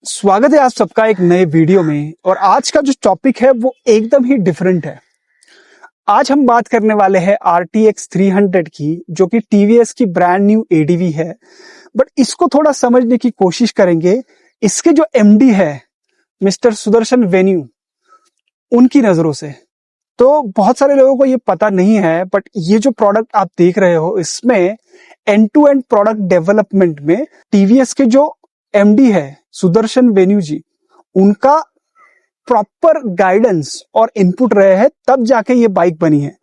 स्वागत है आप सबका एक नए वीडियो में। और आज का जो टॉपिक है वो एकदम ही डिफरेंट है। आज हम बात करने वाले हैं RTX 300 की, जो कि TVS की ब्रांड न्यू ADV है। बट इसको थोड़ा समझने की कोशिश करेंगे इसके जो MD है मिस्टर सुदर्शन वेन्यू, उनकी नजरों से। तो बहुत सारे लोगों को ये पता नहीं है, बट ये जो प्रोडक्ट आप देख रहे हो इसमें end to end product development में TVS के जो MD है सुदर्शन वेन्यू जी, उनका प्रॉपर गाइडेंस और इनपुट रहे हैं, तब जाके ये बाइक बनी है।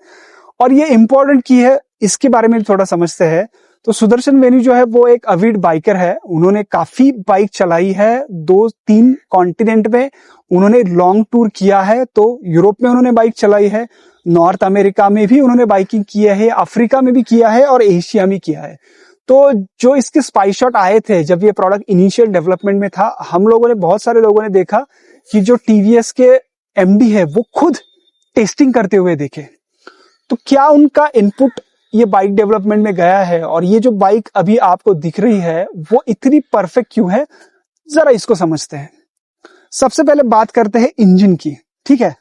और ये इंपॉर्टेंट की है, इसके बारे में भी थोड़ा समझते हैं। तो सुदर्शन वेन्यू जो है वो एक अविड बाइकर है। उन्होंने काफी बाइक चलाई है, 2-3 कॉन्टिनेंट में उन्होंने लॉन्ग टूर किया है। तो यूरोप में उन्होंने बाइक चलाई है, नॉर्थ अमेरिका में भी उन्होंने बाइकिंग किया है, अफ्रीका में भी किया है और एशिया में किया है। तो जो इसके स्पाई शॉट आए थे जब ये प्रोडक्ट इनिशियल डेवलपमेंट में था, हम लोगों ने, बहुत सारे लोगों ने देखा कि जो TVS के MD है वो खुद टेस्टिंग करते हुए देखे। तो क्या उनका इनपुट ये बाइक डेवलपमेंट में गया है, और ये जो बाइक अभी आपको दिख रही है वो इतनी परफेक्ट क्यों है, जरा इसको समझते हैं। सबसे पहले बात करते हैं इंजन की, ठीक है।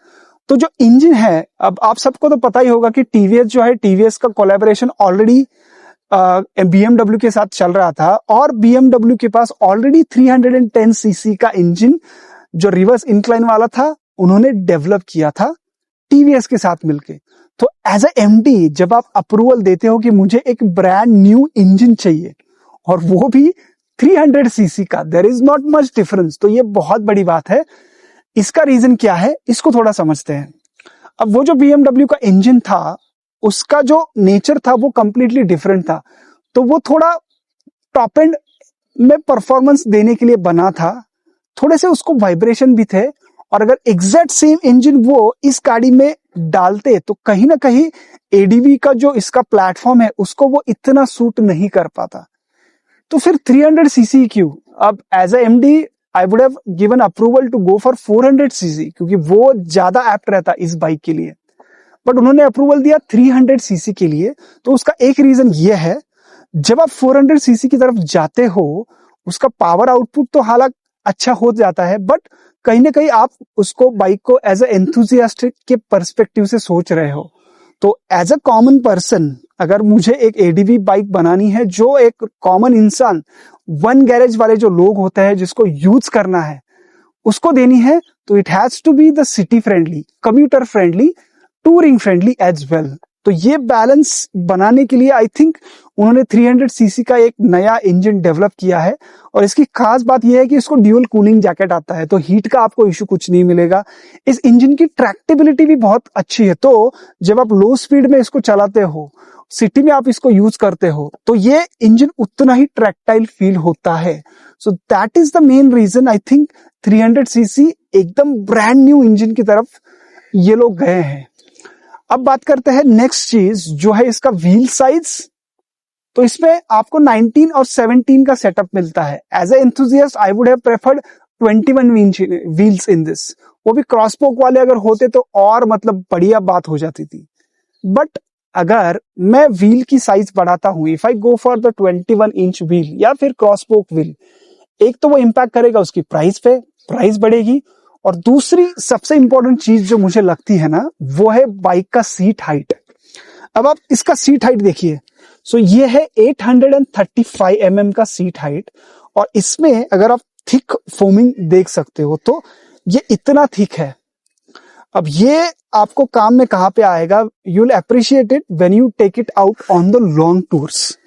तो जो इंजन है, अब आप सबको तो पता ही होगा कि TVS जो है, TVS का कोलैबोरेशन ऑलरेडी BMW के साथ चल रहा था, और BMW के पास ऑलरेडी 310 सीसी का इंजन जो रिवर्स इंक्लाइन वाला था उन्होंने डेवलप किया था TVS के साथ मिलके। तो एज ए MD जब आप अप्रूवल देते हो कि मुझे एक ब्रांड न्यू इंजन चाहिए और वो भी 300 सीसी का, there is not much difference, तो ये बहुत बड़ी बात है। इसका रीजन क्या है, इसको थोड़ा समझते हैं। अब वो जो BMW का इंजन था, उसका जो नेचर था वो कंप्लीटली डिफरेंट था। तो वो थोड़ा टॉप एंड में परफॉर्मेंस देने के लिए बना था, थोड़े से उसको वाइब्रेशन भी थे। और अगर एग्जैक्ट सेम इंजन वो इस गाड़ी में डालते तो कहीं ना कहीं ADV का जो इसका प्लेटफॉर्म है उसको वो इतना सूट नहीं कर पाता। तो फिर 300 सीसी क्यों? अब as a MD I would have given approval to go for 400 cc, क्योंकि वो ज्यादा एप्ट रहता इस बाइक के लिए। बट उन्होंने अप्रूवल दिया 300 सीसी के लिए। तो उसका एक रीजन ये है, जब आप 400 सीसी की तरफ जाते हो, उसका पावर आउटपुट तो हालांकि अच्छा हो जाता है, बट कहीं ना कहीं आप उसको, बाइक को एज ए एंथुजियास्टिक के पर्सपेक्टिव से सोच रहे हो। तो एज अ कॉमन पर्सन, अगर मुझे एक ADV बाइक बनानी है जो एक कॉमन इंसान, वन गैरेज वाले जो लोग होते हैं जिसको यूज करना है, उसको देनी है, तो it has to be the city friendly, commuter friendly, touring friendly as well. तो ये बैलेंस बनाने के लिए आई थिंक उन्होंने 300 सीसी का एक नया इंजन डेवलप किया है। और इसकी खास बात यह है कि इसको ड्यूल कूलिंग जैकेट आता है, तो हीट का आपको इश्यू कुछ नहीं मिलेगा। इस इंजन की ट्रैक्टेबिलिटी भी बहुत अच्छी है। तो जब आप लो स्पीड में इसको चलाते हो, सिटी में आप इसको यूज करते हो, तो ये इंजन उतना ही ट्रैक्टाइल फील होता है। So that is the main reason I think 300 cc एकदम ब्रांड न्यू इंजन की तरफ ये लोग गए हैं। अब बात करते हैं नेक्स्ट चीज, जो है इसका व्हील साइज। तो इसमें आपको 19 और 17 का सेटअप मिलता है। As a enthusiast I would have preferred 21 wheels in this. वो भी क्रॉस स्पोक वाले अगर होते तो और मतलब बढ़िया बात हो जाती थी। बट अगर मैं व्हील की साइज बढ़ाता हूं, if I go for the 21 inch wheel या फिर क्रॉस स्पोक व्हील, एक तो वो इंपैक्ट करेगा उसकी प्राइस पे, प्राइस बढ़ेगी। और दूसरी सबसे इंपॉर्टेंट चीज जो मुझे लगती है ना, वो है बाइक का सीट हाइट। अब आप इसका सीट हाइट देखिए। सो ये है 835 mm का सीट हाइट, और इसमें अगर आप थिक फोमिंग देख सकते हो तो ये इतना थिक है। अब ये आपको काम में कहां पे आएगा, you will appreciate it when you take it out on the long tours.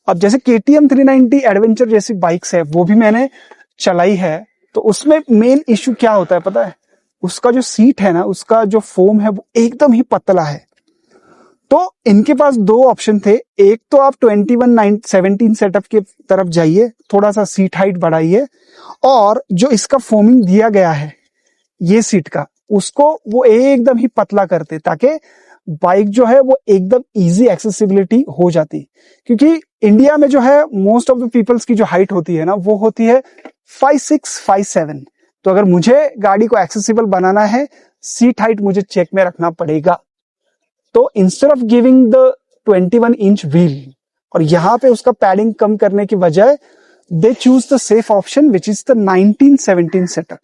अब जैसे KTM 390 एडवेंचर जैसी बाइक्स है, वो भी मैंने चलाई है। तो उसमें मेन इश्यू क्या होता है पता है, उसका जो सीट है ना, उसका जो फोम है वो एकदम ही पतला है। तो इनके पास दो ऑप्शन थे, एक तो आप 21-17 सेटअप की तरफ जाइए, थोड़ा सा सीट हाइट बढ़ाइए, और जो इसका फोमिंग दिया गया है ये सीट का, उसको वो एकदम ही पतला करते, ताकि बाइक जो है वो एकदम इजी एक्सेसिबिलिटी हो जाती। क्योंकि इंडिया में जो है मोस्ट ऑफ द पीपल्स की जो हाइट होती है ना, वो होती है 5'6", 5'7". तो अगर मुझे गाड़ी को एक्सेसिबल बनाना है, सीट हाइट मुझे चेक में रखना पड़ेगा। तो instead of giving the 21 inch wheel, और यहां पे उसका पैडिंग कम करने की बजाय they choose the safe option which is the 1917 setup.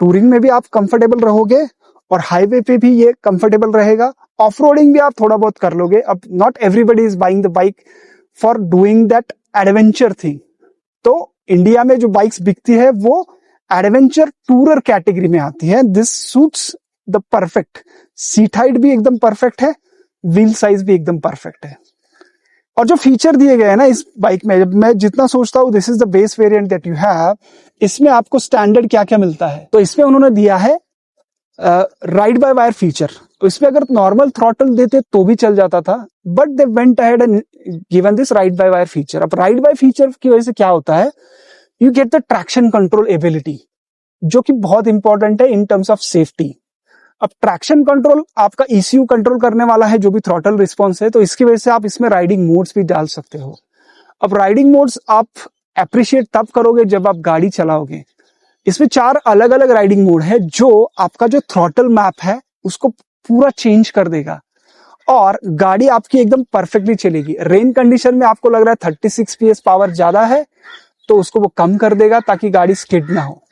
Touring में भी आप कंफर्टेबल रहोगे और हाईवे पे भी ये कंफर्टेबल रहेगा, ऑफ रोडिंग भी आप थोड़ा बहुत कर लोगे. अब not everybody is buying the bike for doing that adventure thing. तो इंडिया में जो बाइक्स बिकती है वो एडवेंचर टूरर कैटेगरी में आती है. This suits the perfect. Seat height भी एकदम परफेक्ट है, व्हील साइज भी एकदम परफेक्ट है. और जो फीचर दिए गए हैं ना इस बाइक में, मैं जितना सोचता हूँ this is the base variant that you have, इसमें आपको स्टैंडर्ड क्या क्या मिलता है. तो इसमें उन्होंने दिया है राइड बाय वायर फीचर. तो इसमें अगर नॉर्मल थ्रॉटल देते तो भी चल जाता था, but they went ahead and given this ride by wire feature. अब राइड बाय फीचर की वजह से क्या होता है, you get the traction control ability, जो कि बहुत इंपॉर्टेंट है इन टर्म्स ऑफ सेफ्टी. अब ट्रैक्शन कंट्रोल आपका ECU कंट्रोल करने वाला है, जो भी थ्रॉटल रिस्पॉन्स है, तो इसकी वजह से आप इसमें राइडिंग मोड्स भी डाल सकते हो. अब राइडिंग मोड्स आप अप्रिशिएट तब करोगे जब आप गाड़ी चलाओगे. इसमें 4 अलग अलग राइडिंग मोड है जो आपका जो थ्रॉटल मैप है उसको पूरा चेंज कर देगा और गाड़ी आपकी एकदम परफेक्टली चलेगी. रेन कंडीशन में आपको लग रहा है 36 PS पावर ज्यादा है तो उसको वो कम कर देगा ताकि गाड़ी स्किड ना हो,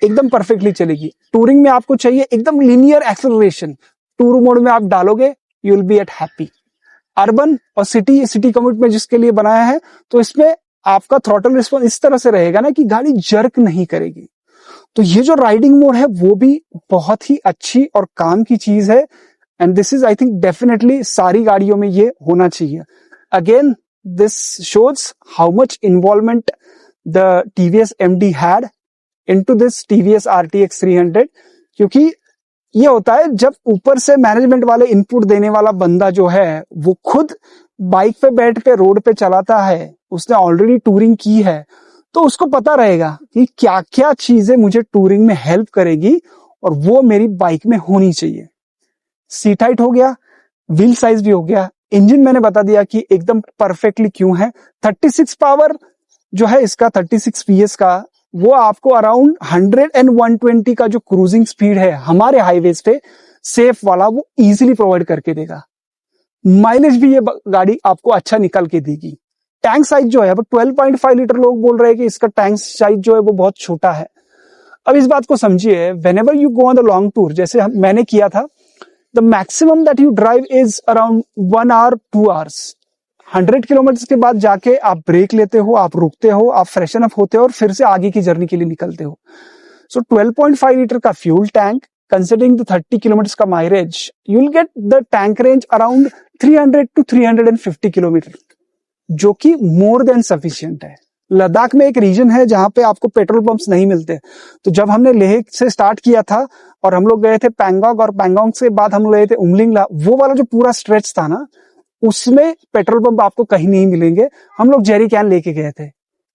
एकदम परफेक्टली चलेगी. टूरिंग में आपको चाहिए एकदम लीनियर एक्सेलरेशन, टूर मोड में आप डालोगे you will be at happy. Urban और सिटी कम्यूट में जिसके लिए बनाया है, तो इसमें आपका थ्रॉटल रिस्पॉन्स इस तरह से रहेगा ना कि गाड़ी जर्क नहीं करेगी. तो ये जो राइडिंग मोड है वो भी बहुत ही अच्छी और काम की चीज है. And this is I think definitely सारी गाड़ियों में ये होना चाहिए. Again this shows how much involvement the TVS MD had into this TVS RTX 300. क्योंकि ये होता है जब ऊपर से मैनेजमेंट वाले इनपुट देने वाला बंदा जो है वो खुद बाइक पे बैठ के रोड पे चलाता है, उसने ऑलरेडी टूरिंग की है, तो उसको पता रहेगा कि क्या क्या चीजें मुझे टूरिंग में हेल्प करेगी और वो मेरी बाइक में होनी चाहिए. सीट हाइट हो गया, व्हील साइज भी हो गया, इंजन मैंने बता दिया कि एकदम परफेक्टली क्यों है. 36 पावर जो है इसका 36 PS का, वो आपको अराउंड 100 and 120 का जो क्रूजिंग स्पीड है हमारे हाईवेज पे सेफ वाला, वो इजीली प्रोवाइड करके देगा. माइलेज भी ये गाड़ी आपको अच्छा निकल के देगी. टैंक साइज जो है, अब 12.5 लीटर लोग बोल रहे हैं कि इसका टैंक साइज जो है वो बहुत छोटा है. अब इस बात को समझिए, whenever you go on the long tour, जैसे मैंने किया था, the maximum that you drive is around 1 hour 2 hours. 100 kilometre के बाद जाके आप ब्रेक लेते हो, आप रुकते हो, आप फ्रेशन अप होते हो और फिर से आगे की जर्नी के लिए निकलते हो. सो 12.5 लीटर का fuel tank, considering the 30 kilometre का mileage, you will get the tank range around 300 to 350 kilometre, जो कि मोर देन सफिशिएंट है. लद्दाख में एक रीजन है जहां पे आपको पेट्रोल पंप्स नहीं मिलते. तो जब हमने लेह से स्टार्ट किया था और हम लोग गए थे पैंगोंग, और पैंगोंग से बाद हम गए थे उमलिंगला, वो वाला जो पूरा स्ट्रेच था ना, उसमें पेट्रोल पंप आपको कहीं नहीं मिलेंगे. हम लोग जेरी कैन लेके गए थे.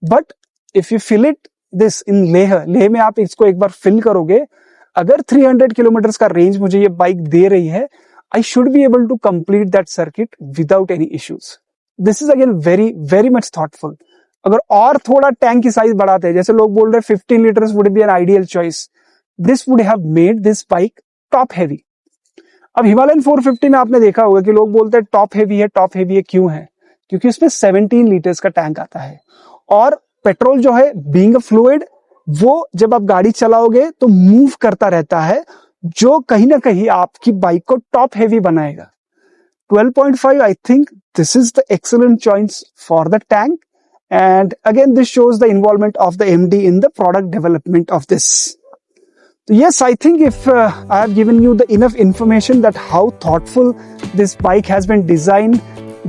But if you fill it this in Leh में आप इसको एक बार फिल करोगे, अगर 300 किलोमीटर का रेंज मुझे ये बाइक दे रही है, I should be able to complete that circuit without any issues. This is again very very much thoughtful. अगर और थोड़ा टैंक की साइज बढ़ाते हैं, जैसे लोग बोल रहे हैं 15 litres would be an ideal choice, this would have made this bike top heavy. अब हिमालयन 450 में आपने देखा होगा कि लोग बोलते हैं टॉप हेवी है. क्यों है? क्योंकि उसमें 17 लीटर्स का टैंक आता है और पेट्रोल जो है बीइंग अ फ्लूइड, वो जब आप गाड़ी चलाओगे तो मूव करता रहता है, जो कहीं ना कहीं आपकी बाइक को टॉप हेवी बनाएगा. 12.5 I think this is the excellent choice for the tank, and again this shows the involvement of the MD in the product development of this. So yes, I think if I have given you the enough information that how thoughtful this bike has been designed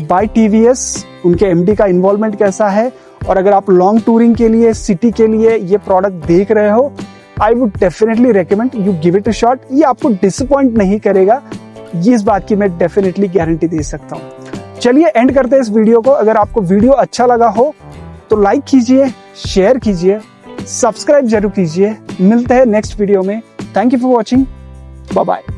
by TVS, उनके MD का involvement कैसा है, और अगर आप long touring के लिए, city के लिए ये प्रोडक्ट देख रहे हो, I would definitely recommend you give it a shot. ये आपको डिसअपॉइंट नहीं करेगा, ये इस बात की मैं डेफिनेटली गारंटी दे सकता हूँ. चलिए एंड करते हैं इस वीडियो को. अगर आपको वीडियो अच्छा लगा हो तो लाइक कीजिए, शेयर कीजिए, सब्सक्राइब जरूर कीजिए. मिलते हैं नेक्स्ट वीडियो में. Thank you for watching. Bye bye.